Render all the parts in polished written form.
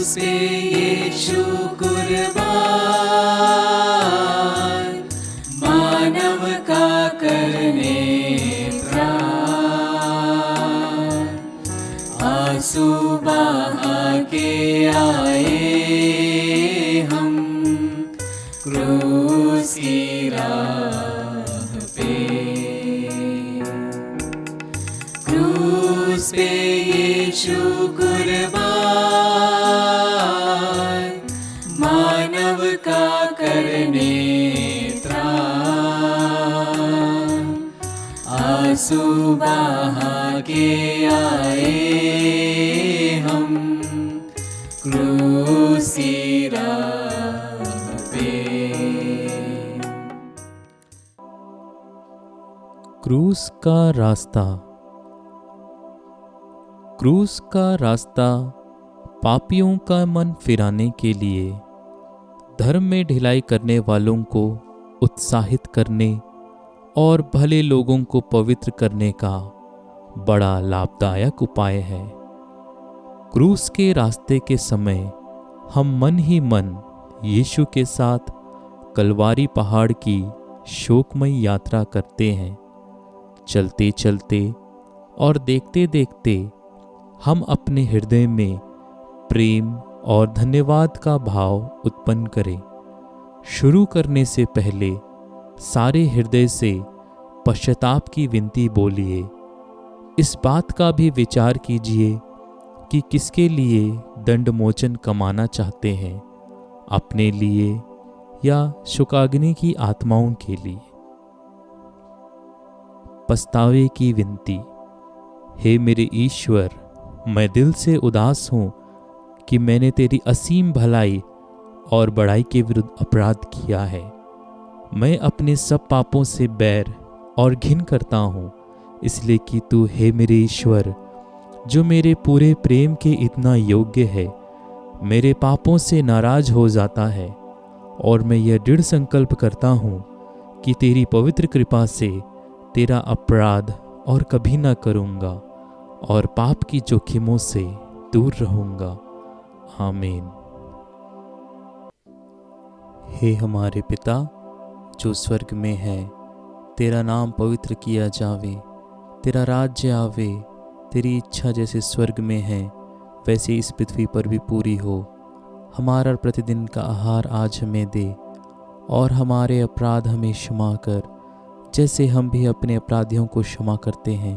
पे यीशु कुर्बान, मानव का करने प्राण, आंसू बहा के आए हम क्रूस की राह पे। क्रूस पे यीशु कुर्बान, मानव का करने त्राण, आंसू बहा के आए हम क्रूस की राह पे। क्रूस का रास्ता। क्रूस का रास्ता पापियों का मन फिराने के लिए, धर्म में ढिलाई करने वालों को उत्साहित करने और भले लोगों को पवित्र करने का बड़ा लाभदायक उपाय है। क्रूस के रास्ते के समय हम मन ही मन यीशु के साथ कलवारी पहाड़ की शोकमयी यात्रा करते हैं। चलते चलते और देखते देखते हम अपने हृदय में प्रेम और धन्यवाद का भाव उत्पन्न करें। शुरू करने से पहले सारे हृदय से पश्चाताप की विनती बोलिए। इस बात का भी विचार कीजिए कि किसके लिए दंडमोचन कमाना चाहते हैं, अपने लिए या शोकाग्नि की आत्माओं के लिए। पछतावे की विनती। हे मेरे ईश्वर, मैं दिल से उदास हूँ कि मैंने तेरी असीम भलाई और बड़ाई के विरुद्ध अपराध किया है। मैं अपने सब पापों से बैर और घिन करता हूँ, इसलिए कि तू हे मेरे ईश्वर, जो मेरे पूरे प्रेम के इतना योग्य है, मेरे पापों से नाराज हो जाता है। और मैं यह दृढ़ संकल्प करता हूँ कि तेरी पवित्र कृपा से तेरा अपराध और कभी ना करूँगा और पाप की जोखिमों से दूर रहूँगा। आमीन। हे हमारे पिता जो स्वर्ग में है, तेरा नाम पवित्र किया जावे, तेरा राज्य आवे, तेरी इच्छा जैसे स्वर्ग में है वैसे इस पृथ्वी पर भी पूरी हो। हमारा प्रतिदिन का आहार आज हमें दे, और हमारे अपराध हमें क्षमा कर, जैसे हम भी अपने अपराधियों को क्षमा करते हैं,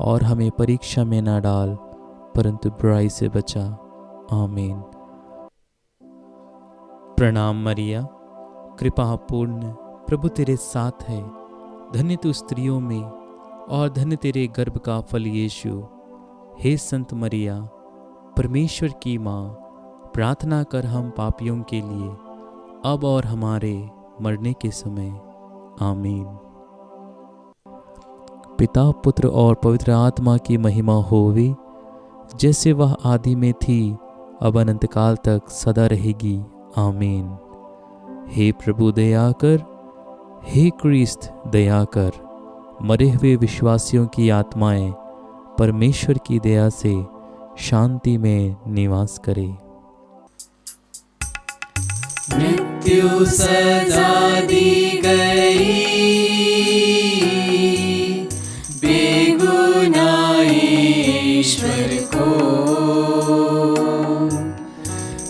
और हमें परीक्षा में ना डाल, परंतु बुराई से बचा। आमीन। प्रणाम मरिया, कृपा पूर्ण, प्रभु तेरे साथ है। धन्य तू स्त्रियों में और धन्य तेरे गर्भ का फल यीशु। हे संत मरिया, परमेश्वर की माँ, प्रार्थना कर हम पापियों के लिए, अब और हमारे मरने के समय। आमीन। पिता, पुत्र और पवित्र आत्मा की महिमा होवे, जैसे वह आदि में थी, अब अनंत काल तक सदा रहेगी। आमीन। हे प्रभु दया कर, हे क्रिस्त दया कर। मरे हुए विश्वासियों की आत्माएं परमेश्वर की दया से शांति में निवास करे। मृत्यु सजा दी गई, बेगुनाह ईश्वर को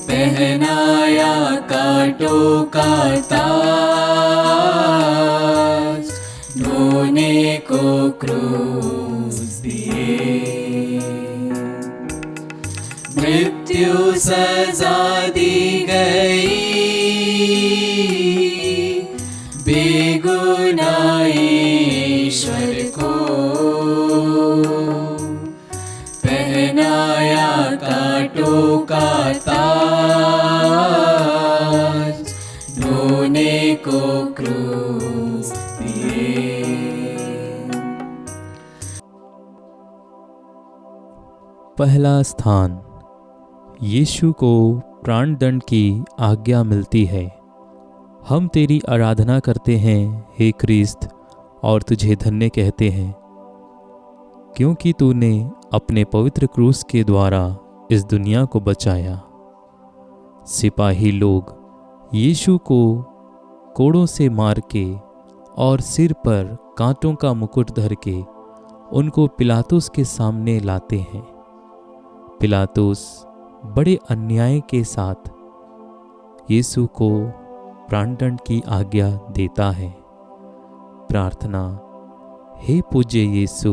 पहनाया कांटों का ताज, ढोने को क्रूस दिए। मृत्यु सजा दी गई, बेगुनाह ईश्वर को पहनाया कांटों का ताज, ढोने को क्रूस दिए। पहला स्थान, यीशु को प्राणदंड की आज्ञा मिलती है। हम तेरी आराधना करते हैं हे क्रिस्त, और तुझे धन्य कहते हैं, क्योंकि तूने अपने पवित्र क्रूस के द्वारा इस दुनिया को बचाया। सिपाही लोग यीशु को कोड़ों से मार के और सिर पर कांटों का मुकुट धर के उनको पिलातुस के सामने लाते हैं। पिलातुस बड़े अन्याय के साथ यीशु को प्राणदंड की आज्ञा देता है। प्रार्थना। हे पूज्य यीशु,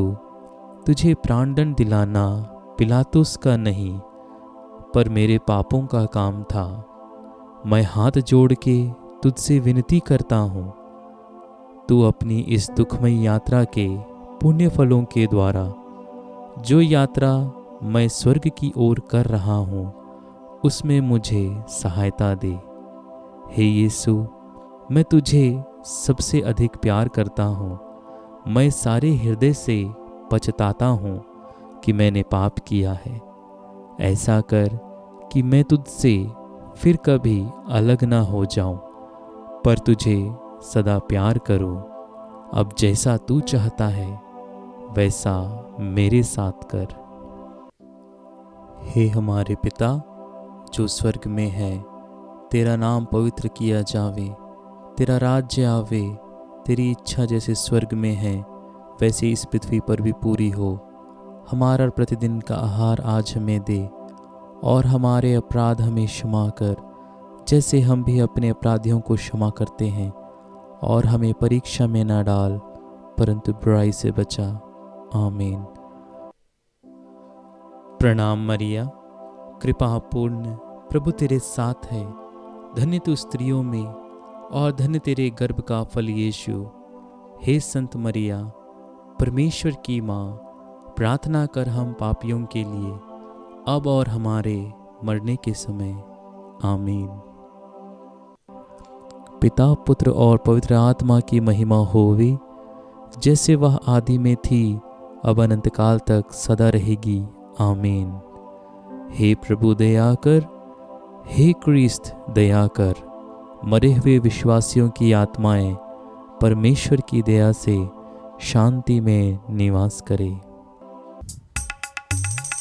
तुझे प्राणदंड दिलाना पिलातुस का नहीं पर मेरे पापों का काम था। मैं हाथ जोड़ के तुझसे विनती करता हूँ, तू अपनी इस दुखमय यात्रा के पुण्य फलों के द्वारा जो यात्रा मैं स्वर्ग की ओर कर रहा हूँ उसमें मुझे सहायता दे। हे यीशु, मैं तुझे सबसे अधिक प्यार करता हूँ। मैं सारे हृदय से पछताता हूँ कि मैंने पाप किया है। ऐसा कर कि मैं तुझसे फिर कभी अलग ना हो जाऊं, पर तुझे सदा प्यार करूं। अब जैसा तू चाहता है वैसा मेरे साथ कर। हे हमारे पिता जो स्वर्ग में है, तेरा नाम पवित्र किया जावे, तेरा राज्य आवे, तेरी इच्छा जैसे स्वर्ग में है वैसे इस पृथ्वी पर भी पूरी हो। हमारा प्रतिदिन का आहार आज हमें दे और हमारे अपराध हमें क्षमा कर जैसे हम भी अपने अपराधियों को क्षमा करते हैं, और हमें परीक्षा में न डाल परंतु बुराई से बचा। आमीन। प्रणाम मरिया, कृपा पूर्ण, प्रभु तेरे साथ है। धन्य तू स्त्रियों में और धन्य तेरे गर्भ का फल यीशु। हे संत मरिया, परमेश्वर की माँ, प्रार्थना कर हम पापियों के लिए अब और हमारे मरने के समय। आमीन। पिता, पुत्र और पवित्र आत्मा की महिमा होवे, जैसे वह आदि में थी अब अनंत काल तक सदा रहेगी। आमीन। हे प्रभु दया कर, हे क्रिस्त दया कर। मरे हुए विश्वासियों की आत्माएं परमेश्वर की दया से शांति में निवास करे।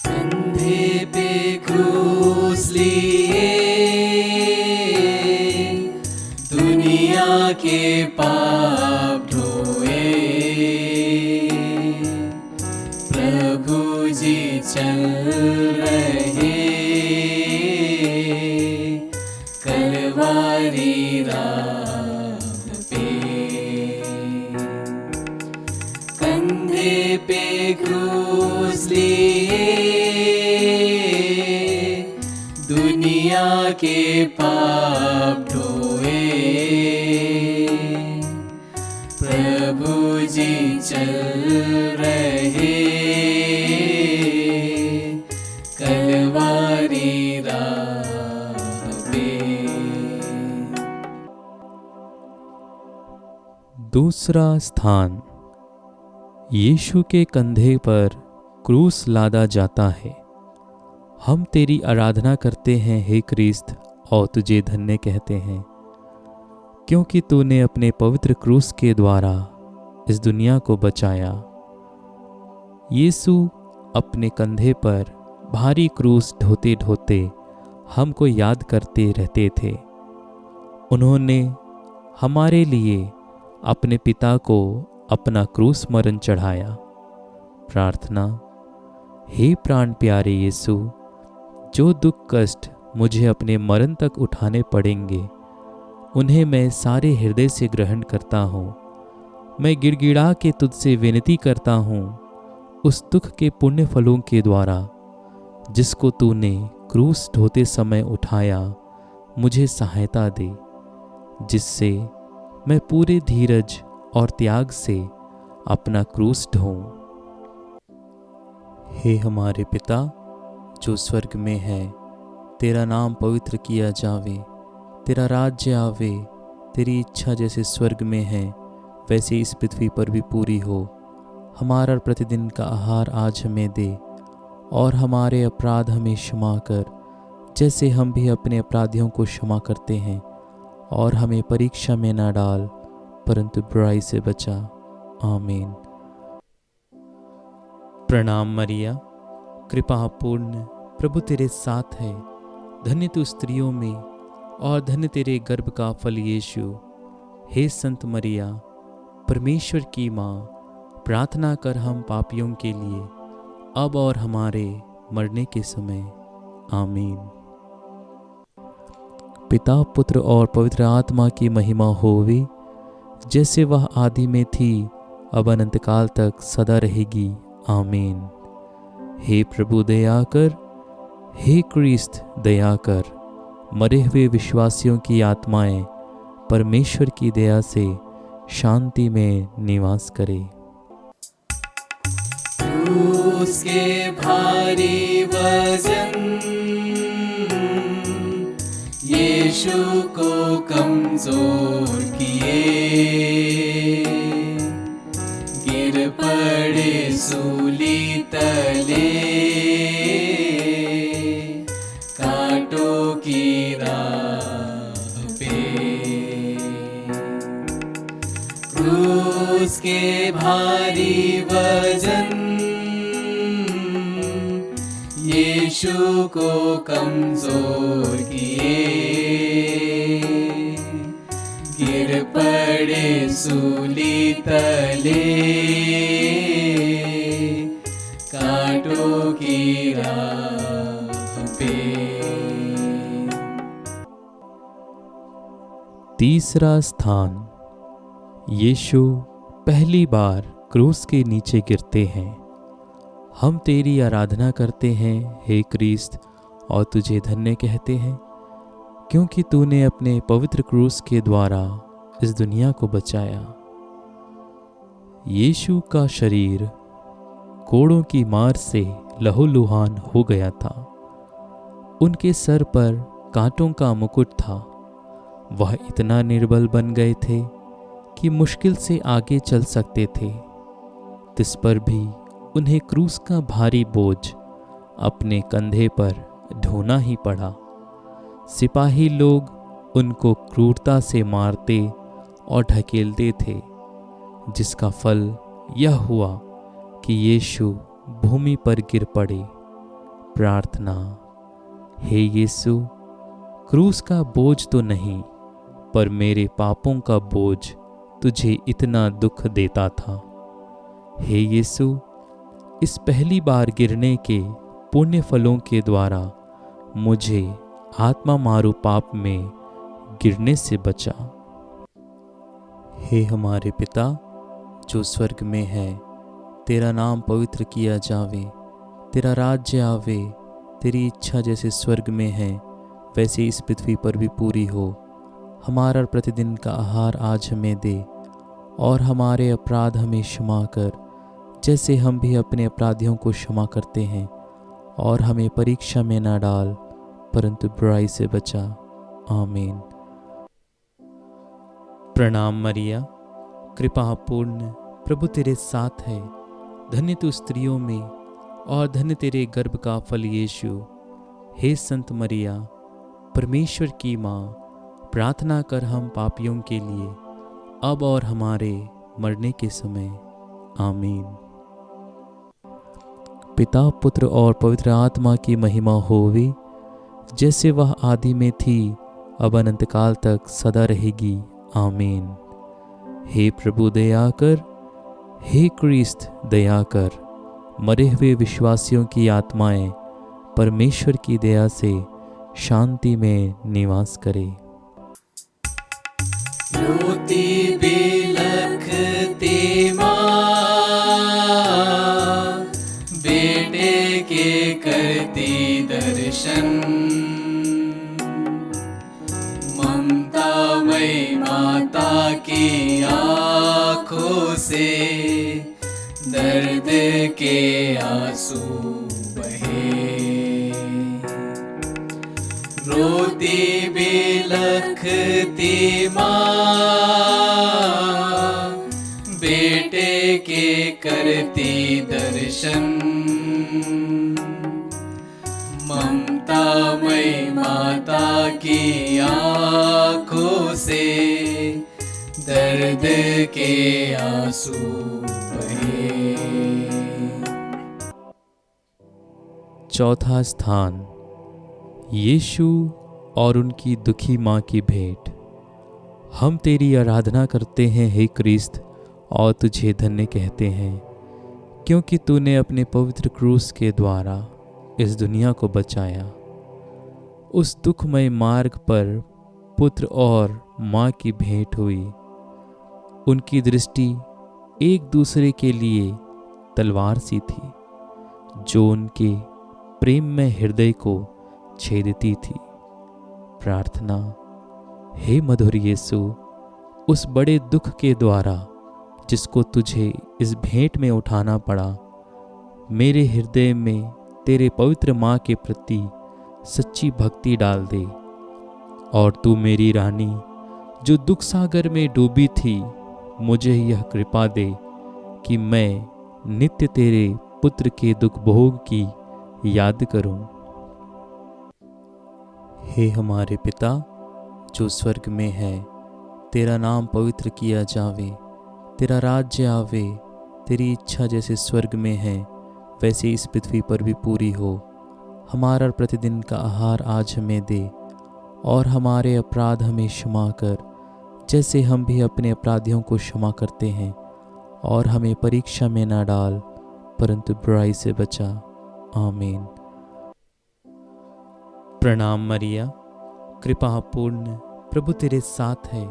कंधे पे क्रूस लिए दुनिया के पाप ढोए, प्रभु जी चल रहे कलवारी राह पे। कंधे पे क्रूस लिए दुनिया के पाप ढोए, प्रभु जी चल रहे कलवारी राह पे। दूसरा स्थान, यीशु के कंधे पर क्रूस लादा जाता है। हम तेरी आराधना करते हैं हे क्रिस्त, और तुझे धन्य कहते हैं, क्योंकि तूने अपने पवित्र क्रूस के द्वारा इस दुनिया को बचाया। यीशु अपने कंधे पर भारी क्रूस ढोते ढोते हमको याद करते रहते थे। उन्होंने हमारे लिए अपने पिता को अपना क्रूस मरण चढ़ाया। प्रार्थना। हे प्राण प्यारे यीशु, जो दुख कष्ट मुझे अपने मरण तक उठाने पड़ेंगे उन्हें मैं सारे हृदय से ग्रहण करता हूँ। मैं गिड़गिड़ा के तुझसे विनती करता हूँ, उस दुख के पुण्य फलों के द्वारा जिसको तूने क्रूस ढोते समय उठाया मुझे सहायता दे, जिससे मैं पूरे धीरज और त्याग से अपना क्रूस ढोऊं। हे हमारे पिता जो स्वर्ग में है, तेरा नाम पवित्र किया जावे, तेरा राज्य आवे, तेरी इच्छा जैसे स्वर्ग में है वैसे इस पृथ्वी पर भी पूरी हो। हमारा प्रतिदिन का आहार आज हमें दे और हमारे अपराध हमें क्षमा कर जैसे हम भी अपने अपराधियों को क्षमा करते हैं, और हमें परीक्षा में न डाल परंतु बुराई से बचा। आमीन। प्रणाम मरिया, कृपा पूर्ण, प्रभु तेरे साथ है। धन्य तू स्त्रियों में और धन्य तेरे गर्भ का फल यीशु। हे संत मरिया, परमेश्वर की माँ, प्रार्थना कर हम पापियों के लिए, अब और हमारे मरने के समय। आमीन। पिता, पुत्र और पवित्र आत्मा की महिमा होवे, जैसे वह आदि में थी, अब अनंत काल तक सदा रहेगी। आमीन। हे प्रभु दया कर, हे क्रिस्त दया कर। मरे हुए विश्वासियों की आत्माएं परमेश्वर की दया से शांति में निवास करे। क्रूस के भारी वजन यीशु को कमजोर किए, गिर पड़े सूली तले, कांटों की राह पे। क्रूस के भारी वजन यीशु को कमजोर किए, गिर पड़े सूली तले, कांटों की राह पे। तीसरा स्थान, यीशु पहली बार क्रूस के नीचे गिरते हैं। हम तेरी आराधना करते हैं हे क्रिस्त, और तुझे धन्य कहते हैं, क्योंकि तूने अपने पवित्र क्रूस के द्वारा इस दुनिया को बचाया। यीशु का शरीर कोड़ों की मार से लहूलुहान हो गया था। उनके सर पर कांटों का मुकुट था। वह इतना निर्बल बन गए थे कि मुश्किल से आगे चल सकते थे। तिस पर भी उन्हें क्रूस का भारी बोझ अपने कंधे पर ढोना ही पड़ा। सिपाही लोग उनको क्रूरता से मारते और ढकेलते थे, जिसका फल यह हुआ कि यीशु भूमि पर गिर पड़े। प्रार्थना। हे यीशु, क्रूस का बोझ तो नहीं, पर मेरे पापों का बोझ तुझे इतना दुख देता था। हे यीशु, इस पहली बार गिरने के पुण्य फलों के द्वारा मुझे आत्मा मारू पाप में गिरने से बचा। हे हमारे पिता जो स्वर्ग में है, तेरा नाम पवित्र किया जावे, तेरा राज्य आवे, तेरी इच्छा जैसे स्वर्ग में है वैसे इस पृथ्वी पर भी पूरी हो। हमारा प्रतिदिन का आहार आज हमें दे, और हमारे अपराध हमें क्षमा कर, जैसे हम भी अपने अपराधियों को क्षमा करते हैं, और हमें परीक्षा में न डाल, परंतु बुराई से बचा। आमीन। प्रणाम मरिया, कृपा पूर्ण, प्रभु तेरे साथ है। धन्य तू स्त्रियों में और धन्य तेरे गर्भ का फल यीशु। हे संत मरिया, परमेश्वर की माँ, प्रार्थना कर हम पापियों के लिए, अब और हमारे मरने के समय। आमीन। पिता, पुत्र और पवित्र आत्मा की महिमा होवे, जैसे वह आदि में थी, अब अनंत काल तक सदा रहेगी। आमीन। हे प्रभु दया कर, हे क्रिस्त दया कर। मरे हुए विश्वासियों की आत्माएं परमेश्वर की दया से शांति में निवास करे। रोती बिलखती माँ, बेटे के करती दर्शन, ममतामयी माता की आँखों से दर्द के आंसू बहे। रोती बिलखती माँ, बेटे के करती दर्शन, ममतामयी माता की आँखों से दर्द के आंसू बहे। चौथा स्थान, यीशु और उनकी दुखी माँ की भेंट। हम तेरी आराधना करते हैं हे क्रिस्त, और तुझे धन्य कहते हैं, क्योंकि तूने अपने पवित्र क्रूस के द्वारा इस दुनिया को बचाया। उस दुखमय मार्ग पर पुत्र और माँ की भेंट हुई। उनकी दृष्टि एक दूसरे के लिए तलवार सी थी, जो उनके प्रेम में हृदय को छेदती थी। प्रार्थना। हे मधुर यीशु, उस बड़े दुख के द्वारा जिसको तुझे इस भेंट में उठाना पड़ा, मेरे हृदय में तेरे पवित्र माँ के प्रति सच्ची भक्ति डाल दे। और तू मेरी रानी, जो दुख सागर में डूबी थी, मुझे यह कृपा दे कि मैं नित्य तेरे पुत्र के दुख भोग की याद करूं। हे हमारे पिता जो स्वर्ग में है, तेरा नाम पवित्र किया जावे, तेरा राज्य आवे, तेरी इच्छा जैसे स्वर्ग में है वैसे इस पृथ्वी पर भी पूरी हो। हमारा प्रतिदिन का आहार आज हमें दे, और हमारे अपराध हमें क्षमा कर, जैसे हम भी अपने अपराधियों को क्षमा करते हैं। और हमें परीक्षा में ना डाल, परंतु बुराई से बचा। आमीन। प्रणाम मरिया, कृपा पूर्ण, प्रभु तेरे साथ है।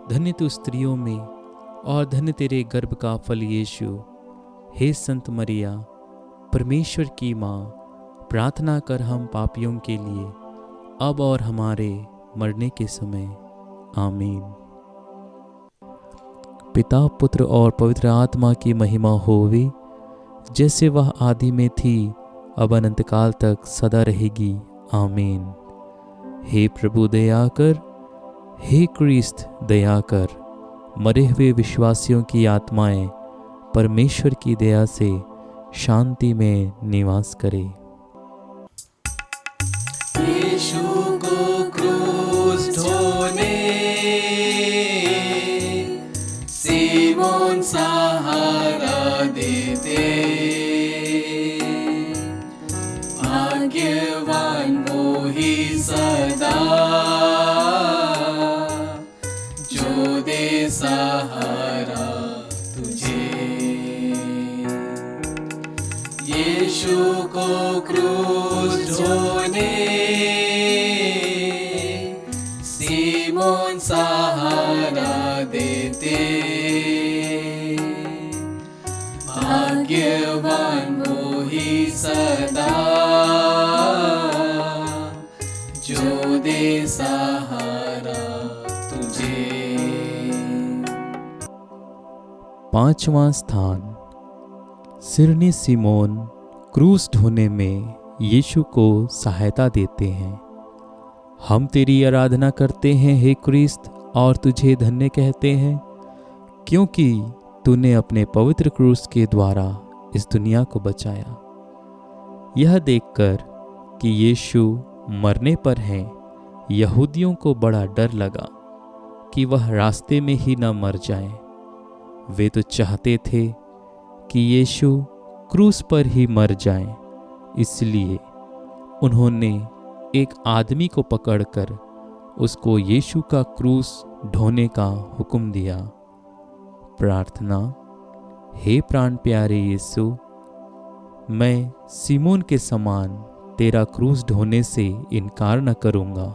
धन्य तू स्त्रियों में, और धन्य तेरे गर्भ का फल यीशु। हे संत मरिया, परमेश्वर की माँ, प्रार्थना कर हम पापियों के लिए, अब और हमारे मरने के समय। आमीन। पिता, पुत्र और पवित्र आत्मा की महिमा होवे, जैसे वह आदि में थी, अब अनंत काल तक सदा रहेगी। आमीन। हे प्रभु दया कर, हे क्रिस्त दया कर। मरे हुए विश्वासियों की आत्माएं परमेश्वर की दया से शांति में निवास करे। यीशु को क्रूस ढोने सीमोन सहारा देते, भाग्यवान वो ही सदा जो दे सहारा तुझे। यीशु को क्रूस ढोने सीमोन सहारा देते, भाग्यवान वो ही सदा जो दे सहारा तुझे। पांचवां स्थान। सिरनी सिमोन क्रूस ढोने में यीशु को सहायता देते हैं। हम तेरी आराधना करते हैं हे क्रिस्त, और तुझे धन्य कहते हैं, क्योंकि तूने अपने पवित्र क्रूस के द्वारा इस दुनिया को बचाया। यह देखकर कि यीशु मरने पर हैं, यहूदियों को बड़ा डर लगा कि वह रास्ते में ही न मर जाए। वे तो चाहते थे कि यीशु क्रूस पर ही मर जाए, इसलिए उन्होंने एक आदमी को पकड़कर उसको यीशु का क्रूस ढोने का हुक्म दिया। प्रार्थना। हे प्राण प्यारे यीशु, मैं सिमोन के समान तेरा क्रूस ढोने से इनकार न करूँगा।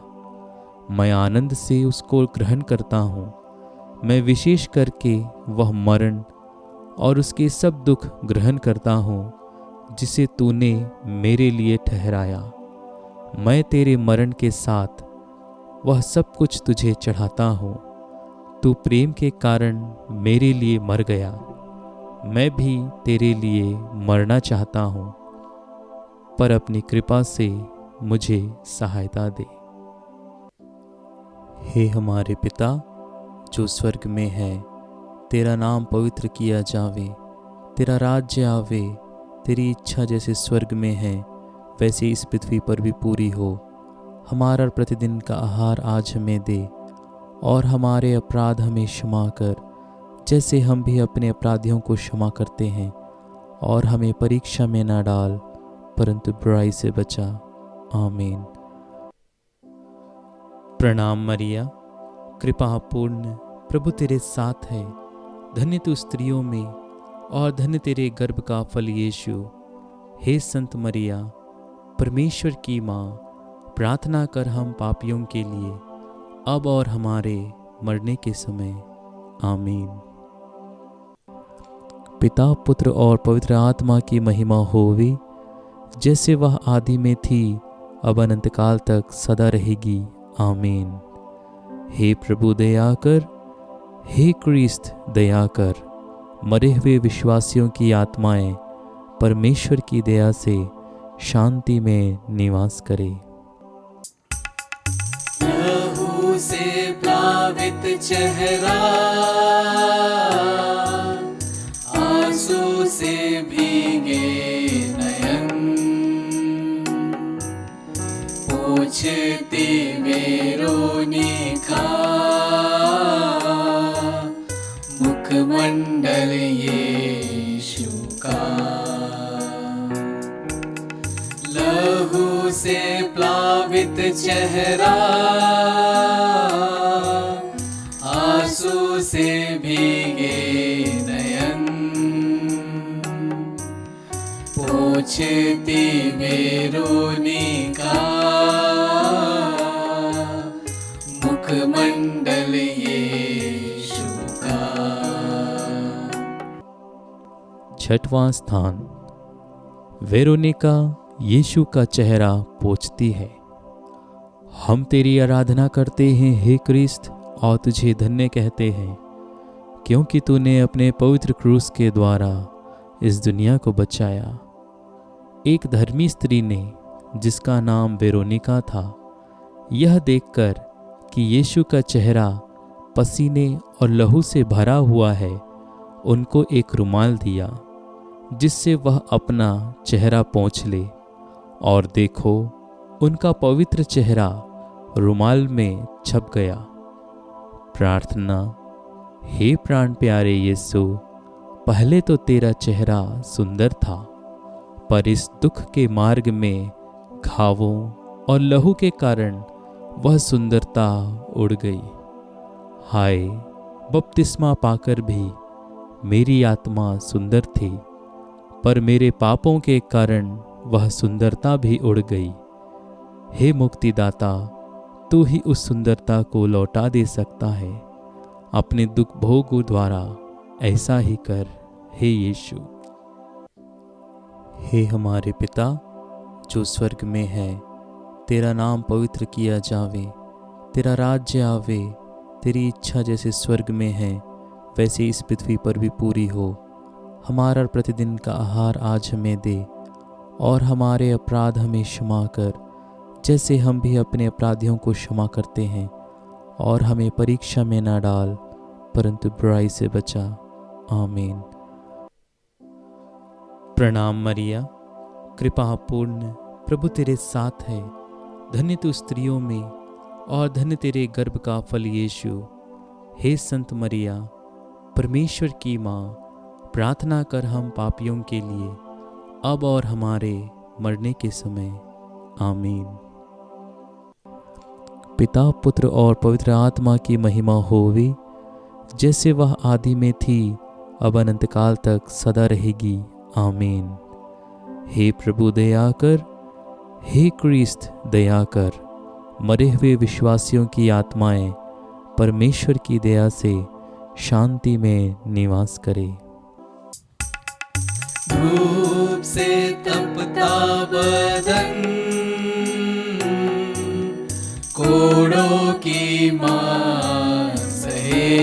मैं आनंद से उसको ग्रहण करता हूँ। मैं विशेष करके वह मरण और उसके सब दुख ग्रहण करता हूँ जिसे तूने मेरे लिए ठहराया। मैं तेरे मरण के साथ वह सब कुछ तुझे चढ़ाता हूँ। तू प्रेम के कारण मेरे लिए मर गया, मैं भी तेरे लिए मरना चाहता हूँ, पर अपनी कृपा से मुझे सहायता दे। हे हमारे पिता जो स्वर्ग में है, तेरा नाम पवित्र किया जावे, तेरा राज्य आवे, तेरी इच्छा जैसे स्वर्ग में है वैसे इस पृथ्वी पर भी पूरी हो। हमारा प्रतिदिन का आहार आज हमें दे, और हमारे अपराध हमें क्षमा कर, जैसे हम भी अपने अपराधियों को क्षमा करते हैं। और हमें परीक्षा में ना डाल, परंतु बुराई से बचा। आमीन। प्रणाम मरिया, कृपा पूर्ण, प्रभु तेरे साथ है। धन्य तू स्त्रियों में और धन्य तेरे गर्भ का फल यीशु। हे संत मरिया, परमेश्वर की माँ, प्रार्थना कर हम पापियों के लिए, अब और हमारे मरने के समय। आमीन। पिता, पुत्र और पवित्र आत्मा की महिमा होवे, जैसे वह आदि में थी, अब अनंत काल तक सदा रहेगी। आमीन। हे प्रभु दया कर, हे क्रिस्त दया कर। मरे हुए विश्वासियों की आत्माएं परमेश्वर की दया से शांति में निवास करे। लहू से प्लावित चेहरा, आंसू से भीगे नयन, पोंछती वेरोनिका, मुखमंडल यीशु का। लहू से प्लावित चेहरा, आंसू से भीगे नयन, पोंछती वेरोनिका, मुखमंडल यीशु का। छठवां स्थान, वेरोनिका यीशु का चेहरा पोंछती है। हम तेरी आराधना करते हैं हे क्रिस्त, और तुझे धन्य कहते हैं, क्योंकि तूने अपने पवित्र क्रूस के द्वारा इस दुनिया को बचाया। एक धर्मी स्त्री ने, जिसका नाम वेरोनिका था, यह देखकर कि यीशु का चेहरा पसीने और लहू से भरा हुआ है, उनको एक रुमाल दिया, जिससे वह अपना चेहरा पोंछ ले। और देखो, उनका पवित्र चेहरा रुमाल में छप गया। प्रार्थना। हे प्राण प्यारे यीशु, पहले तो तेरा चेहरा सुंदर था, पर इस दुख के मार्ग में घावों और लहू के कारण वह सुंदरता उड़ गई। हाय, बपतिस्मा पाकर भी मेरी आत्मा सुंदर थी, पर मेरे पापों के कारण वह सुंदरता भी उड़ गई। हे मुक्तिदाता, तू ही उस सुंदरता को लौटा दे सकता है। अपने दुख भोग द्वारा ऐसा ही कर, हे यीशु। हे हमारे पिता जो स्वर्ग में है, तेरा नाम पवित्र किया जावे, तेरा राज्य आवे, तेरी इच्छा जैसे स्वर्ग में है वैसे इस पृथ्वी पर भी पूरी हो। हमारा प्रतिदिन का आहार आज हमें दे, और हमारे अपराध हमें क्षमा कर, जैसे हम भी अपने अपराधियों को क्षमा करते हैं, और हमें परीक्षा में न डाल, परंतु बुराई से बचा। आमीन। प्रणाम मरिया, कृपा पूर्ण, प्रभु तेरे साथ है। धन्य तू स्त्रियों में और धन्य तेरे गर्भ का फल यीशु। हे संत मरिया, परमेश्वर की माँ, प्रार्थना कर हम पापियों के लिए, अब और हमारे मरने के समय। आमीन। पिता, पुत्र और पवित्र आत्मा की महिमा होवे, जैसे वह आदि में थी, अब अनंत काल तक सदा रहेगी। आमीन। हे प्रभु दया कर, हे क्रिस्त दया कर। मरे हुए विश्वासियों की आत्माएं परमेश्वर की दया से शांति में निवास करे। धूप से तपता बदन, कोड़ों की मार सहे,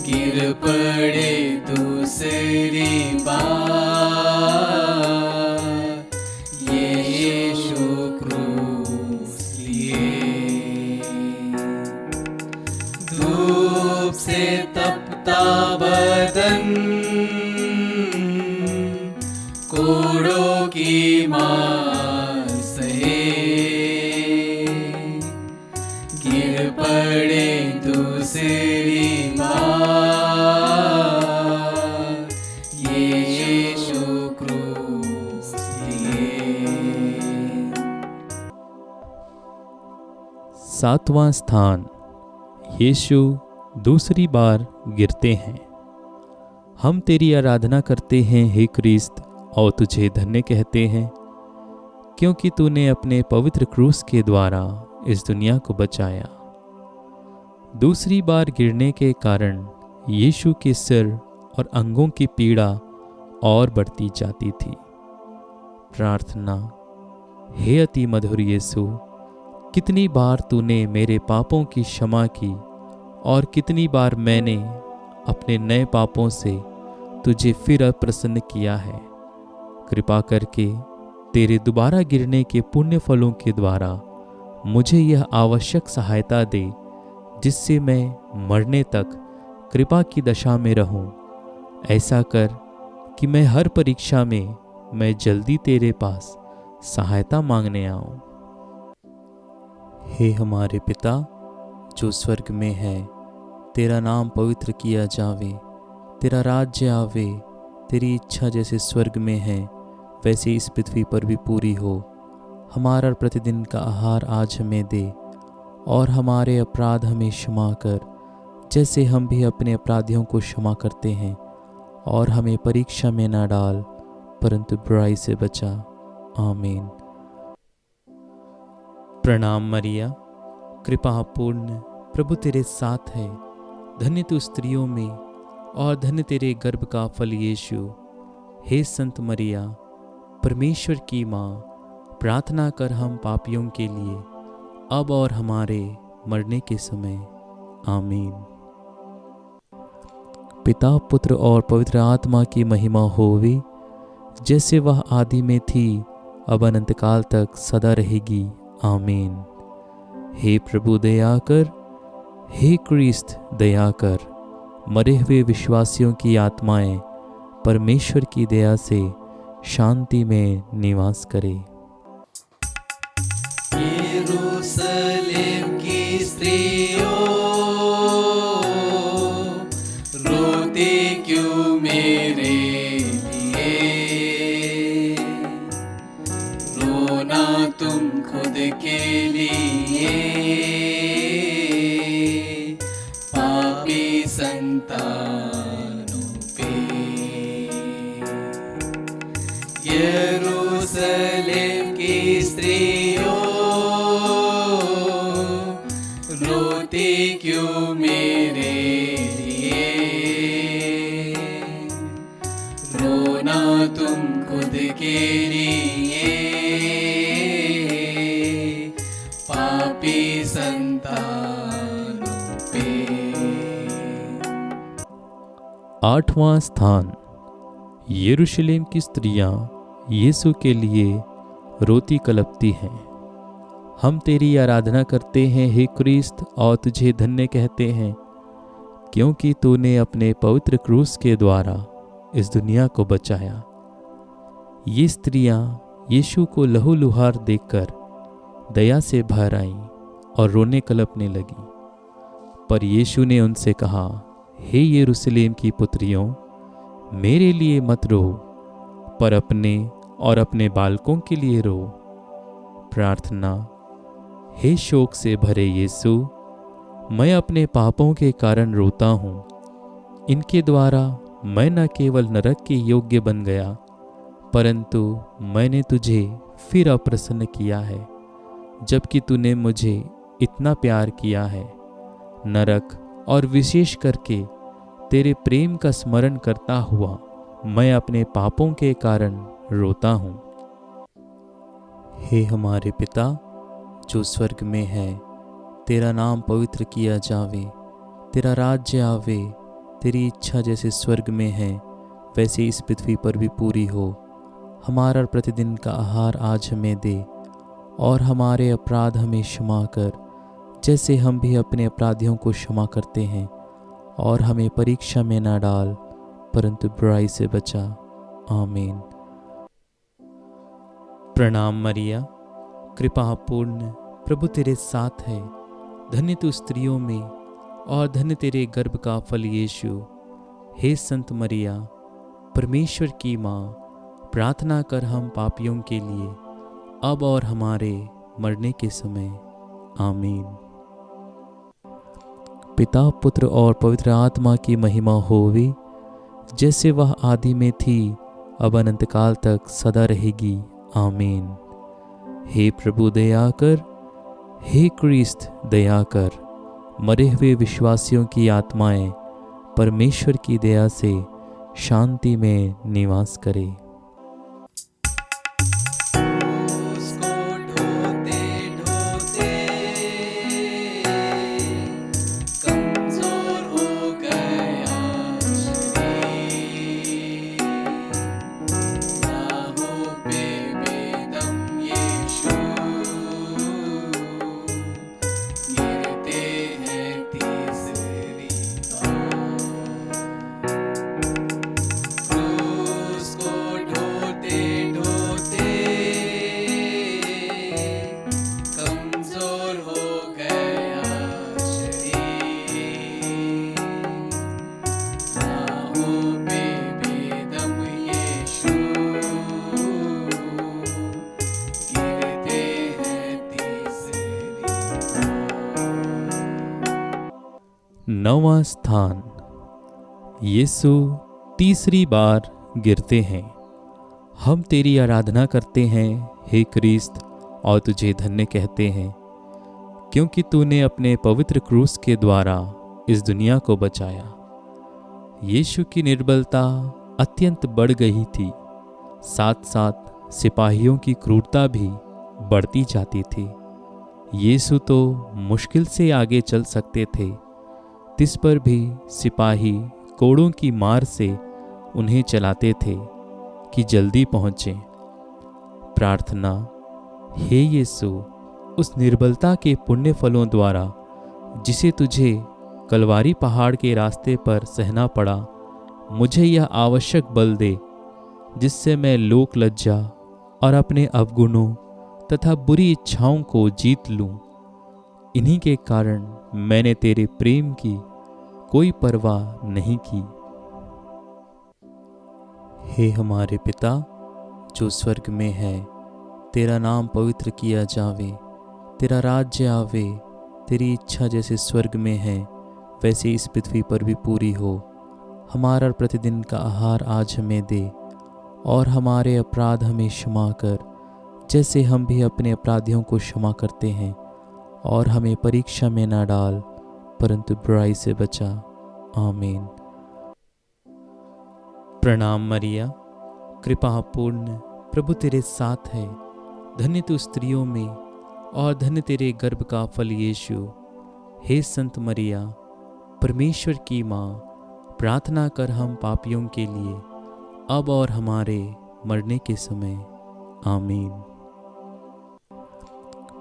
गिर पड़े दूसरी बार, ये यीशु क्रूस लिए। धूप से तपता बदन, कोड़ों की मार सहे, गिर पड़े दूसरी बार, ये यीशु क्रूस लिए। 7वां स्थान, यीशु दूसरी बार गिरते हैं। हम तेरी आराधना करते हैं हे क्रिस्त, और तुझे धन्य कहते हैं, क्योंकि तूने अपने पवित्र क्रूस के द्वारा इस दुनिया को बचाया। दूसरी बार गिरने के कारण यीशु के सिर और अंगों की पीड़ा और बढ़ती जाती थी। प्रार्थना। हे अति मधुर यीशु, कितनी बार तूने मेरे पापों की क्षमा की और कितनी बार मैंने अपने नए पापों से तुझे फिर प्रसन्न किया है। कृपा करके तेरे दोबारा गिरने के पुण्य फलों के द्वारा मुझे यह आवश्यक सहायता दे, जिससे मैं मरने तक कृपा की दशा में रहूं। ऐसा कर कि मैं हर परीक्षा में मैं जल्दी तेरे पास सहायता मांगने आऊं। हे हमारे पिता जो स्वर्ग में है, तेरा नाम पवित्र किया जावे, तेरा राज्य आवे, तेरी इच्छा जैसे स्वर्ग में है वैसे इस पृथ्वी पर भी पूरी हो। हमारा प्रतिदिन का आहार आज हमें दे, और हमारे अपराध हमें क्षमा कर, जैसे हम भी अपने अपराधियों को क्षमा करते हैं, और हमें परीक्षा में ना डाल, परंतु बुराई से बचा। आमीन। प्रणाम मरिया, कृपा पूर्ण, प्रभु तेरे साथ है। धन्य तू स्त्रियों में, और धन्य तेरे गर्भ का फल यीशु। हे संत मरिया, परमेश्वर की माँ, प्रार्थना कर हम पापियों के लिए, अब और हमारे मरने के समय। आमीन। पिता, पुत्र और पवित्र आत्मा की महिमा होवे, जैसे वह आदि में थी, अब अनंत काल तक सदा रहेगी। आमीन। हे प्रभु दया कर, हे क्रिस्त दया कर। मरे हुए विश्वासियों की आत्माएं परमेश्वर की दया से शांति में निवास करे। यरूशलेम की स्त्रियों, रोती क्यों मेरे लिए? रोना तुम खुद के लिए, पापी संतानों पे। यरूशलेम की स्त्रियों, रोती क्यों मेरे लिए? रोना तुम खुद के लिए, पापी संतानों पे। 8वां स्थान, यरूशलेम की स्त्रियां यीशु के लिए रोती कलपती हैं। हम तेरी आराधना करते हैं हे क्रिस्त, और तुझे धन्य कहते हैं, क्योंकि तूने अपने पवित्र क्रूस के द्वारा इस दुनिया को बचाया। ये स्त्रियां यीशु को लहूलुहार देखकर दया से भर आईं और रोने कलपने लगी। पर यीशु ने उनसे कहा, हे यरूशलेम की पुत्रियों, मेरे लिए मत रो, पर अपने और अपने बालकों के लिए रो। प्रार्थना। हे शोक से भरे यीशु, मैं अपने पापों के कारण रोता हूँ। इनके द्वारा मैं न केवल नरक के योग्य बन गया, परंतु मैंने तुझे फिर अप्रसन्न किया है, जबकि तूने मुझे इतना प्यार किया है। नरक और विशेष करके तेरे प्रेम का स्मरण करता हुआ मैं अपने पापों के कारण रोता हूँ। हे हमारे पिता जो स्वर्ग में है, तेरा नाम पवित्र किया जावे, तेरा राज्य आवे, तेरी इच्छा जैसे स्वर्ग में है वैसे इस पृथ्वी पर भी पूरी हो। हमारा प्रतिदिन का आहार आज हमें दे, और हमारे अपराध हमें क्षमा कर, जैसे हम भी अपने अपराधियों को क्षमा करते हैं, और हमें परीक्षा में ना डाल, परंतु बुराई से बचा। आमीन। प्रणाम मरिया, कृपा पूर्ण, प्रभु तेरे साथ है। धन्य तू स्त्रियों में, और धन्य तेरे गर्भ का फल यीशु। हे संत मरिया, परमेश्वर की माँ, प्रार्थना कर हम पापियों के लिए, अब और हमारे मरने के समय। आमीन। पिता, पुत्र और पवित्र आत्मा की महिमा होवे, जैसे वह आदि में थी, अब अनंत काल तक सदा रहेगी। आमीन। हे प्रभु दया कर, हे क्रिस्त दया कर। मरे हुए विश्वासियों की आत्माएं परमेश्वर की दया से शांति में निवास करे। उसको ढोते ढोते कमजोर हो गया शरीर, राहों पे बेदम यीशु गिरते हैं तीसरी बार। क्रूस को ढोते ढोते कमजोर हो गया शरीर, राहों पे बेदम यीशु गिरते हैं तीसरी बार। नौवां स्थान, यीशु तीसरी बार गिरते हैं। हम तेरी आराधना करते हैं हे क्रिस्त, और तुझे धन्य कहते हैं, क्योंकि तूने अपने पवित्र क्रूस के द्वारा इस दुनिया को बचाया। यीशु की निर्बलता अत्यंत बढ़ गई थी, साथ साथ सिपाहियों की क्रूरता भी बढ़ती जाती थी। यीशु तो मुश्किल से आगे चल सकते थे, तिस पर भी सिपाही कोड़ों की मार से उन्हें चलाते थे कि जल्दी पहुंचे। प्रार्थना, हे यीशु, उस निर्बलता के पुण्य फलों द्वारा जिसे तुझे कलवारी पहाड़ के रास्ते पर सहना पड़ा, मुझे यह आवश्यक बल दे जिससे मैं लोक लज्जा और अपने अवगुणों तथा बुरी इच्छाओं को जीत लूं। इन्हीं के कारण मैंने तेरे प्रेम की कोई परवाह नहीं की। हे हमारे पिता जो स्वर्ग में है, तेरा नाम पवित्र किया जावे, तेरा राज्य आवे, तेरी इच्छा जैसे स्वर्ग में है वैसे इस पृथ्वी पर भी पूरी हो। हमारा प्रतिदिन का आहार आज हमें दे, और हमारे अपराध हमें क्षमा कर, जैसे हम भी अपने अपराधियों को क्षमा करते हैं, और हमें परीक्षा में न डाल, परंतु बुराई से बचा। आमीन। प्रणाम मरिया, कृपा पूर्ण, प्रभु तेरे साथ है। धन्य तू स्त्रियों में, और धन्य तेरे गर्भ का फल यीशु। हे संत मरिया, परमेश्वर की माँ, प्रार्थना कर हम पापियों के लिए, अब और हमारे मरने के समय। आमीन।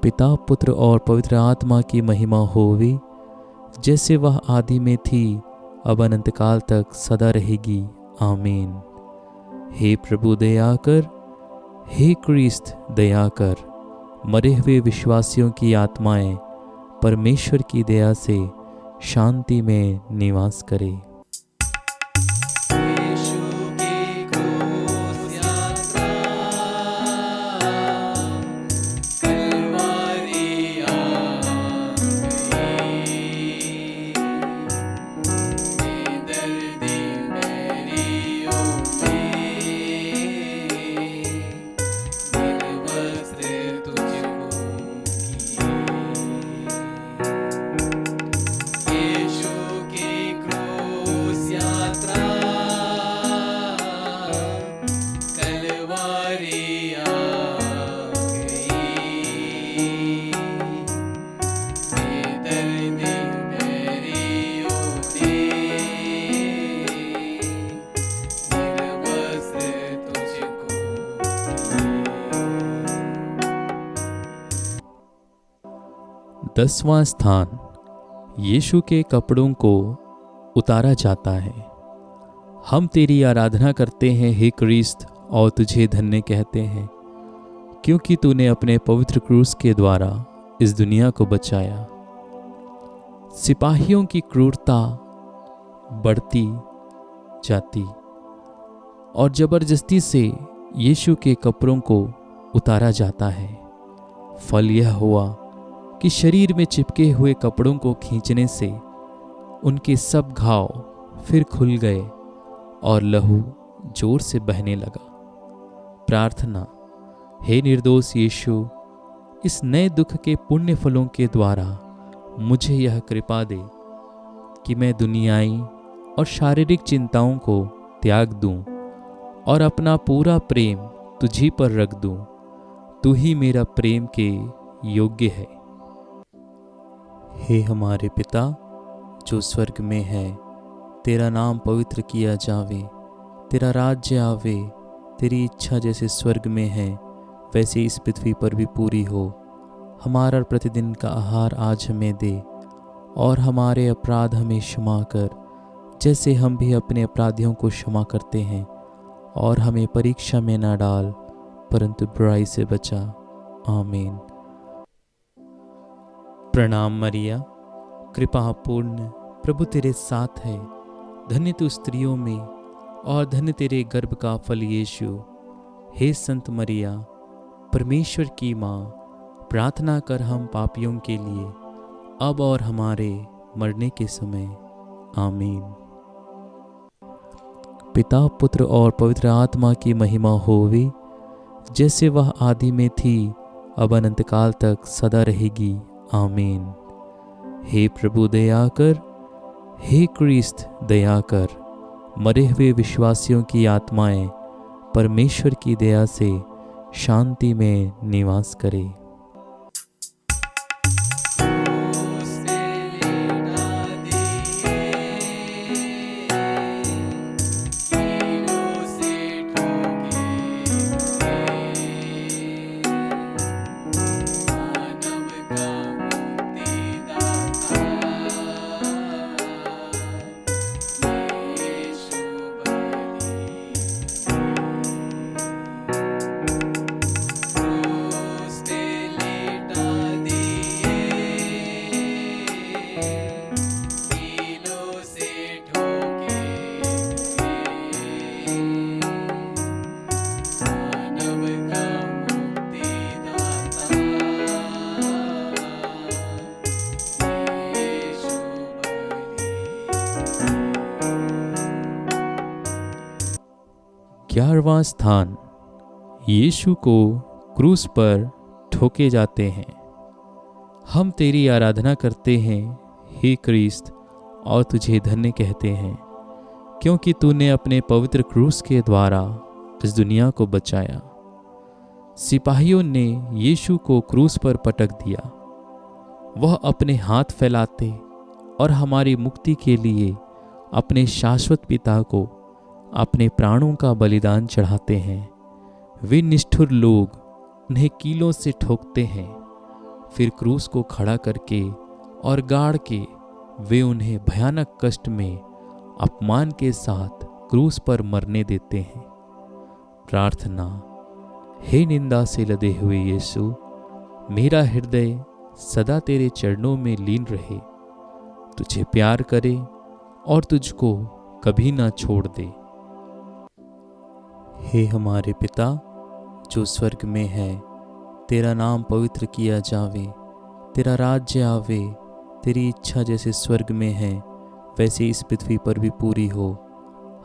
पिता, पुत्र और पवित्र आत्मा की महिमा होवे, जैसे वह आदि में थी, अब अनंत काल तक सदा रहेगी। आमीन। हे प्रभु दया कर, हे क्रिस्त दया कर। मरे हुए विश्वासियों की आत्माएं परमेश्वर की दया से शांति में निवास करे। यीशु की क्रूस यात्रा कलवारी आ गई, बेदर्दी बैरियों में निर्वस्त्र तुझको किए। यीशु की क्रूस यात्रा कलवारी आ गई, बेदर्दी बैरियों ने निर्वस्त्र तुझको किए। 10वां स्थान, यीशु के कपड़ों को उतारा जाता है। हम तेरी आराधना करते हैं हे क्रिस्त, और तुझे धन्य कहते हैं, क्योंकि तूने अपने पवित्र क्रूस के द्वारा इस दुनिया को बचाया। सिपाहियों की क्रूरता बढ़ती जाती और जबरदस्ती से यीशु के कपड़ों को उतारा जाता है। फल यह हुआ कि शरीर में चिपके हुए कपड़ों को खींचने से उनके सब घाव फिर खुल गए और लहू जोर से बहने लगा। प्रार्थना। हे निर्दोष यीशु, इस नए दुख के पुण्य फलों के द्वारा मुझे यह कृपा दे कि मैं दुनियाई और शारीरिक चिंताओं को त्याग दूं और अपना पूरा प्रेम तुझी पर रख दूं। तू ही मेरा प्रेम के योग्य है। हे हमारे पिता जो स्वर्ग में है, तेरा नाम पवित्र किया जावे, तेरा राज्य आवे, तेरी इच्छा जैसे स्वर्ग में है वैसे इस पृथ्वी पर भी पूरी हो। हमारा प्रतिदिन का आहार आज हमें दे और हमारे अपराध हमें क्षमा कर जैसे हम भी अपने अपराधियों को क्षमा करते हैं, और हमें परीक्षा में ना डाल परंतु बुराई से बचा। आमीन। प्रणाम मरिया, कृपा पूर्ण, प्रभु तेरे साथ है। धन्य तू स्त्रियों में और धन्य तेरे गर्भ का फल यीशु। हे संत मरिया, परमेश्वर की माँ, प्रार्थना कर हम पापियों के लिए अब और हमारे मरने के समय। आमीन। पिता, पुत्र और पवित्र आत्मा की महिमा होवे, जैसे वह आदि में थी अब अनंत काल तक सदा रहेगी। आमीन। हे प्रभु दया कर, हे क्रिस्त दया कर। मरे हुए विश्वासियों की आत्माएं परमेश्वर की दया से शांति में निवास करे। ग्यारहवां स्थान, यीशु को क्रूस पर ठोके जाते हैं। हम तेरी आराधना करते हैं हे क्रिस्त, और तुझे धन्य कहते हैं क्योंकि तूने अपने पवित्र क्रूस के द्वारा इस दुनिया को बचाया। सिपाहियों ने यीशु को क्रूस पर पटक दिया। वह अपने हाथ फैलाते और हमारी मुक्ति के लिए अपने शाश्वत पिता को अपने प्राणों का बलिदान चढ़ाते हैं। वे निष्ठुर लोग उन्हें कीलों से ठोकते हैं, फिर क्रूस को खड़ा करके और गाड़ के वे उन्हें भयानक कष्ट में अपमान के साथ क्रूस पर मरने देते हैं। प्रार्थना। हे निंदा से लदे हुए यीशु, मेरा हृदय सदा तेरे चरणों में लीन रहे, तुझे प्यार करे और तुझको कभी ना छोड़ दे। हे हमारे पिता जो स्वर्ग में है, तेरा नाम पवित्र किया जावे, तेरा राज्य आवे, तेरी इच्छा जैसे स्वर्ग में है वैसे इस पृथ्वी पर भी पूरी हो।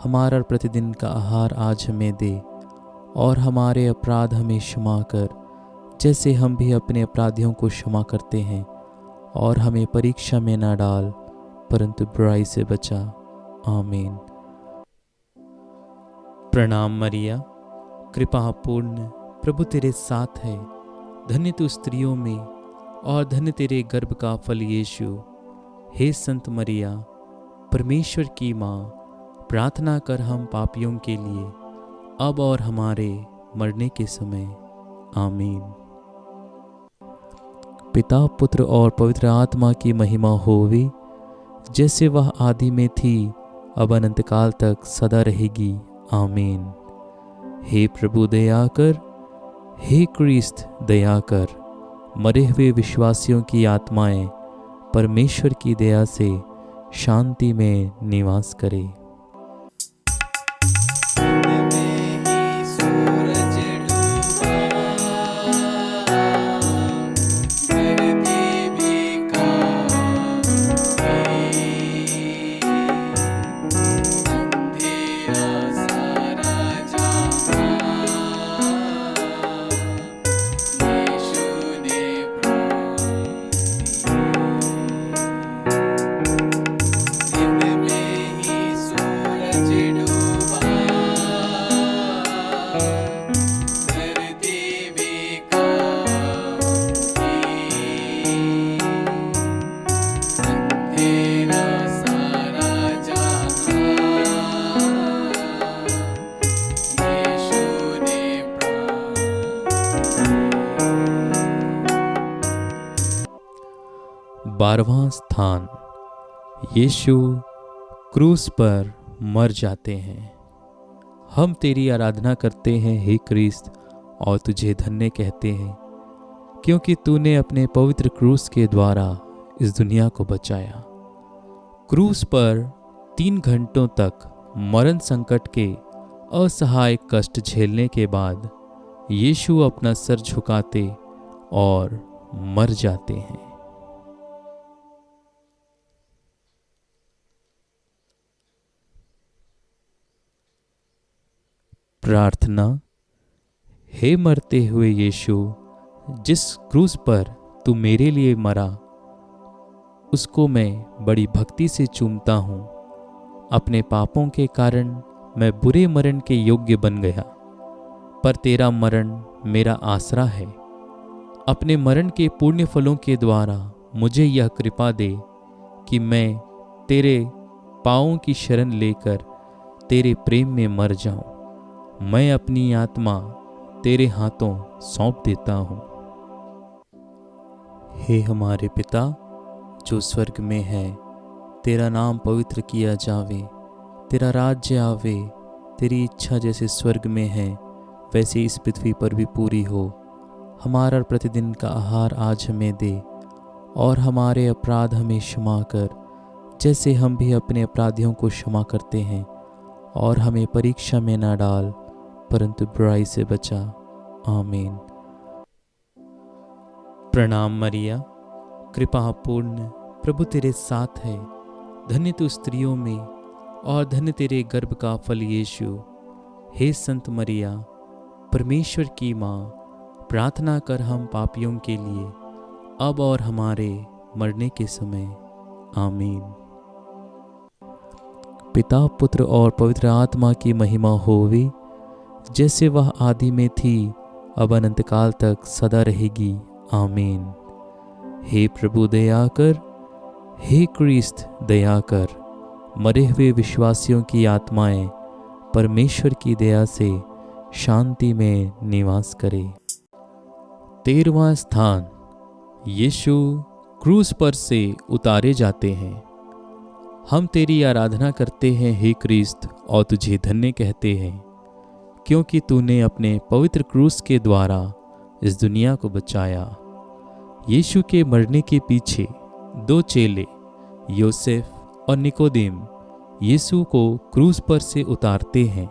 हमारा प्रतिदिन का आहार आज हमें दे और हमारे अपराध हमें क्षमा कर जैसे हम भी अपने अपराधियों को क्षमा करते हैं, और हमें परीक्षा में ना डाल परंतु बुराई से बचा। आमीन। प्रणाम मरिया, कृपा पूर्ण, प्रभु तेरे साथ है। धन्य तू स्त्रियों में और धन्य तेरे गर्भ का फल यीशु। हे संत मरिया, परमेश्वर की माँ, प्रार्थना कर हम पापियों के लिए अब और हमारे मरने के समय। आमीन। पिता, पुत्र और पवित्र आत्मा की महिमा होवे, जैसे वह आदि में थी अब अनंत काल तक सदा रहेगी। आमीन। हे प्रभु दया कर, हे क्रिस्त दया कर। मरे हुए विश्वासियों की आत्माएं परमेश्वर की दया से शांति में निवास करे। 12वां स्थान, यीशु क्रूस पर मर जाते हैं। हम तेरी आराधना करते हैं हे क्रिस्त, और तुझे धन्य कहते हैं क्योंकि तूने अपने पवित्र क्रूस के द्वारा इस दुनिया को बचाया। क्रूस पर 3 घंटों तक मरण संकट के असहाय कष्ट झेलने के बाद यीशु अपना सर झुकाते और मर जाते हैं। प्रार्थना। हे मरते हुए यीशु, जिस क्रूस पर तू मेरे लिए मरा, उसको मैं बड़ी भक्ति से चूमता हूँ। अपने पापों के कारण मैं बुरे मरण के योग्य बन गया, पर तेरा मरण मेरा आसरा है। अपने मरण के पुण्य फलों के द्वारा मुझे यह कृपा दे कि मैं तेरे पाँवों की शरण लेकर तेरे प्रेम में मर जाऊं। मैं अपनी आत्मा तेरे हाथों सौंप देता हूँ। हे हमारे पिता जो स्वर्ग में है, तेरा नाम पवित्र किया जावे, तेरा राज्य आवे, तेरी इच्छा जैसे स्वर्ग में है वैसे इस पृथ्वी पर भी पूरी हो। हमारा प्रतिदिन का आहार आज हमें दे, और हमारे अपराध हमें क्षमा कर जैसे हम भी अपने अपराधियों को क्षमा करते हैं, और हमें परीक्षा में ना डाल परंतु बुराई से बचा। आमीन। प्रणाम मरिया, कृपा पूर्ण, प्रभु तेरे साथ है। धन्य तू स्त्रियों में, और धन्य तेरे गर्भ का फल यीशु। हे संत मरिया, परमेश्वर की माँ, प्रार्थना कर हम पापियों के लिए, अब और हमारे मरने के समय। आमीन। पिता, पुत्र और पवित्र आत्मा की महिमा होवे, जैसे वह आदि में थी, अब अनंत काल तक सदा रहेगी। आमीन। हे प्रभु दया कर, हे क्रिस्त दया कर। मरे हुए विश्वासियों की आत्माएं परमेश्वर की दया से शांति में निवास करे। 13वां स्थान, यीशु क्रूस पर से उतारे जाते हैं। हम तेरी आराधना करते हैं हे क्रिस्त, और तुझे धन्य कहते हैं क्योंकि तूने अपने पवित्र क्रूस के द्वारा इस दुनिया को बचाया। यीशु के मरने के पीछे 2 चेले, योसेफ और निकोदेम, यीशु को क्रूस पर से उतारते हैं।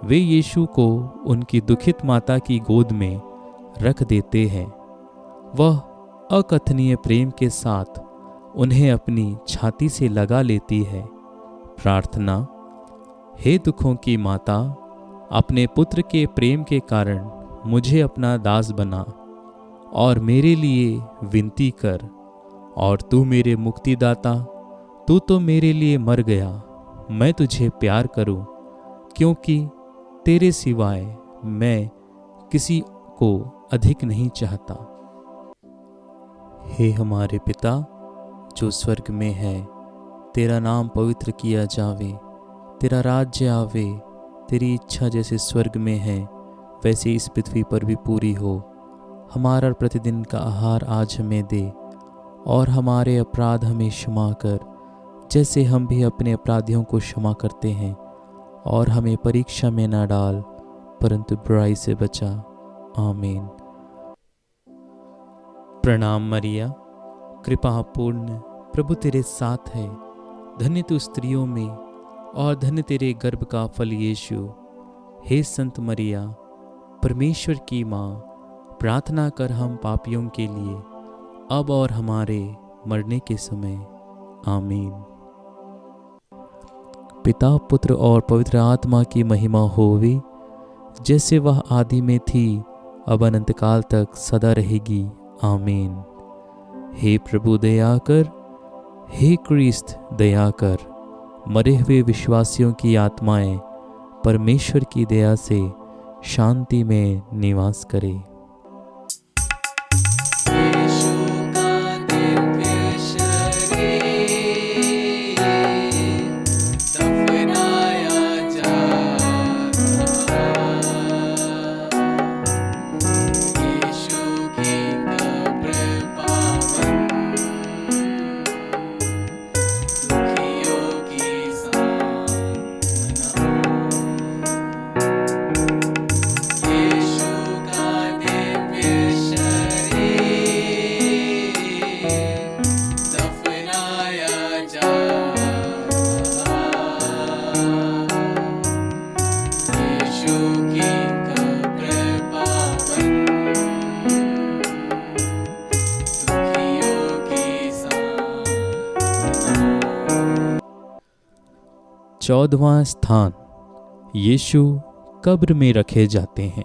वे यीशु को उनकी दुखित माता की गोद में रख देते हैं। वह अकथनीय प्रेम के साथ उन्हें अपनी छाती से लगा लेती है। प्रार्थना। हे दुखों की माता, अपने पुत्र के प्रेम के कारण मुझे अपना दास बना और मेरे लिए विनती कर। और तू मेरे मुक्तिदाता, तू तो मेरे लिए मर गया। मैं तुझे प्यार करूं, क्योंकि तेरे सिवाय मैं किसी को अधिक नहीं चाहता। हे हमारे पिता जो स्वर्ग में है, तेरा नाम पवित्र किया जावे, तेरा राज्य आवे, तेरी इच्छा जैसे स्वर्ग में है वैसे इस पृथ्वी पर भी पूरी हो। हमारा प्रतिदिन का आहार आज हमें दे, और हमारे अपराध हमें क्षमा कर जैसे हम भी अपने अपराधियों को क्षमा करते हैं, और हमें परीक्षा में ना डाल परंतु बुराई से बचा। आमीन। प्रणाम मरिया, कृपा पूर्ण, प्रभु तेरे साथ है। धन्य तू स्त्रियों में, और धन्य तेरे गर्भ का फल यीशु। हे संत मरिया, परमेश्वर की माँ, प्रार्थना कर हम पापियों के लिए, अब और हमारे मरने के समय। आमीन। पिता, पुत्र और पवित्र आत्मा की महिमा होवे, जैसे वह आदि में थी, अब अनंत काल तक सदा रहेगी। आमीन। हे प्रभु दया कर, हे क्रिस्त दया कर। मरे हुए विश्वासियों की आत्माएं परमेश्वर की दया से शांति में निवास करे। यीशु का दिव्य शरीर दफनाया जा रहा। यीशु की कब्र पावन 14वां स्थान, यीशु कब्र में रखे जाते हैं।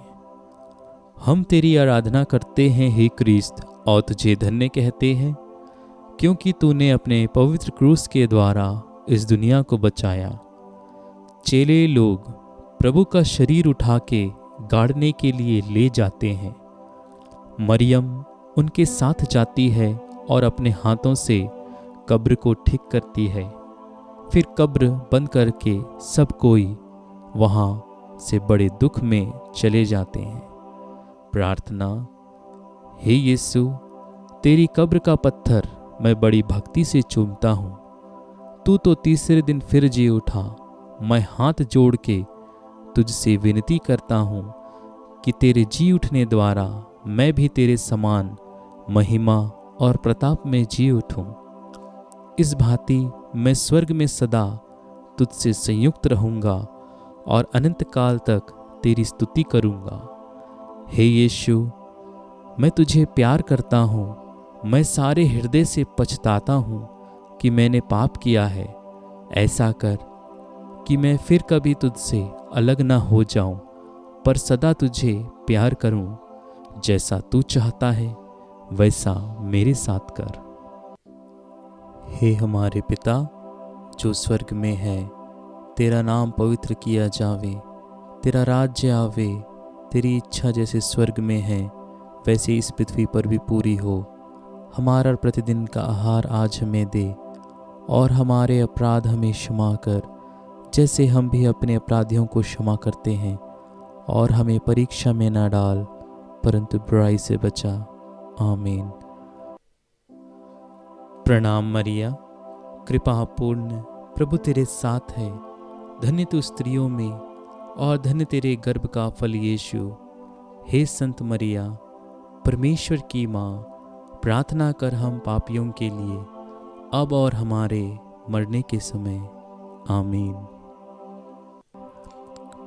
हम तेरी आराधना करते हैं हे क्रिस्त, और तुझे धन्य कहते हैं, क्योंकि तूने अपने पवित्र क्रूस के द्वारा इस दुनिया को बचाया। चेले लोग प्रभु का शरीर उठा के गाड़ने के लिए ले जाते हैं। मरियम उनके साथ जाती है और अपने हाथों से कब्र को ठीक करती है। फिर कब्र बंद करके सब कोई वहाँ से बड़े दुख में चले जाते हैं। प्रार्थना। हे यीशु, तेरी कब्र का पत्थर मैं बड़ी भक्ति से चूमता हूँ। तू तो तीसरे दिन फिर जी उठा। मैं हाथ जोड़ के तुझसे विनती करता हूँ कि तेरे जी उठने द्वारा मैं भी तेरे समान महिमा और प्रताप में जी उठूं। इस भांति मैं स्वर्ग में सदा तुझसे संयुक्त रहूँगा और अनंत काल तक तेरी स्तुति करूँगा। हे यीशु, मैं तुझे प्यार करता हूँ। मैं सारे हृदय से पछताता हूँ कि मैंने पाप किया है। ऐसा कर कि मैं फिर कभी तुझसे अलग ना हो जाऊं, पर सदा तुझे प्यार करूं। जैसा तू चाहता है वैसा मेरे साथ कर। हे हमारे पिता जो स्वर्ग में है, तेरा नाम पवित्र किया जावे, तेरा राज्य आवे, तेरी इच्छा जैसे स्वर्ग में है वैसे इस पृथ्वी पर भी पूरी हो। हमारा प्रतिदिन का आहार आज हमें दे, और हमारे अपराध हमें क्षमा कर, जैसे हम भी अपने अपराधियों को क्षमा करते हैं, और हमें परीक्षा में ना डाल, परंतु बुराई से बचा। आमीन। प्रणाम मरिया, कृपा पूर्ण, प्रभु तेरे साथ है। धन्य तू स्त्रियों में, और धन्य तेरे गर्भ का फल यीशु। हे संत मरिया, परमेश्वर की माँ, प्रार्थना कर हम पापियों के लिए, अब और हमारे मरने के समय। आमीन।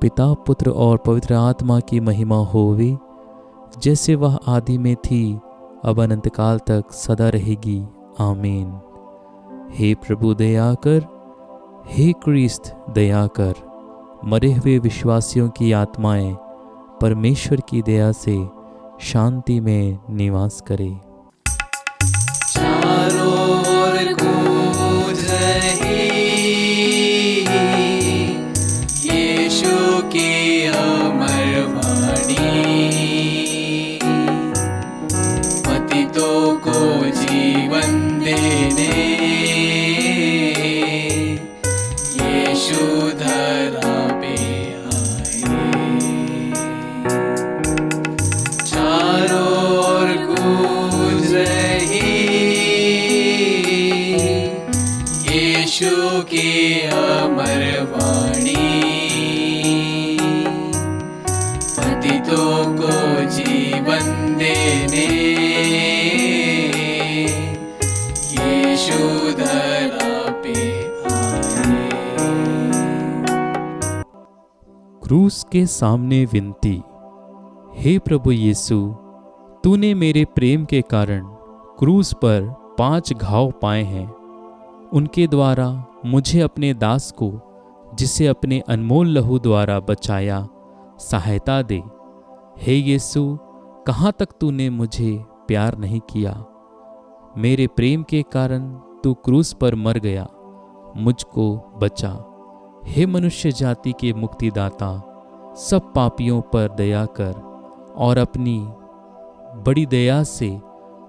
पिता, पुत्र और पवित्र आत्मा की महिमा होवे, जैसे वह आदि में थी, अब अनंत काल तक सदा रहेगी। आमीन। हे प्रभु दया कर, हे क्रिस्त दया कर। मरे हुए विश्वासियों की आत्माएं परमेश्वर की दया से शांति में निवास करे। चारों ओर गूंज रही यीशु की अमर वाणी, पतितों को जीवन देने यीशु धरा पे आए। चारों ओर गूंज रही यीशु की अमर वाणी, पतितों को जीवन देने यीशु धरा पे आए। क्रूस के सामने विनती। हे प्रभु यीशु, तूने मेरे प्रेम के कारण क्रूस पर 5 घाव पाए हैं। उनके द्वारा मुझे अपने दास को, जिसे अपने अनमोल लहू द्वारा बचाया, सहायता दे। हे यीशु, कहाँ तक तूने मुझे प्यार नहीं किया। मेरे प्रेम के कारण तू क्रूस पर मर गया, मुझको बचा। हे मनुष्य जाति के मुक्तिदाता, सब पापियों पर दया कर, और अपनी बड़ी दया से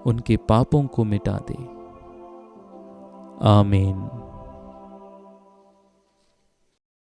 उनके पापों को मिटा दे। आमीन।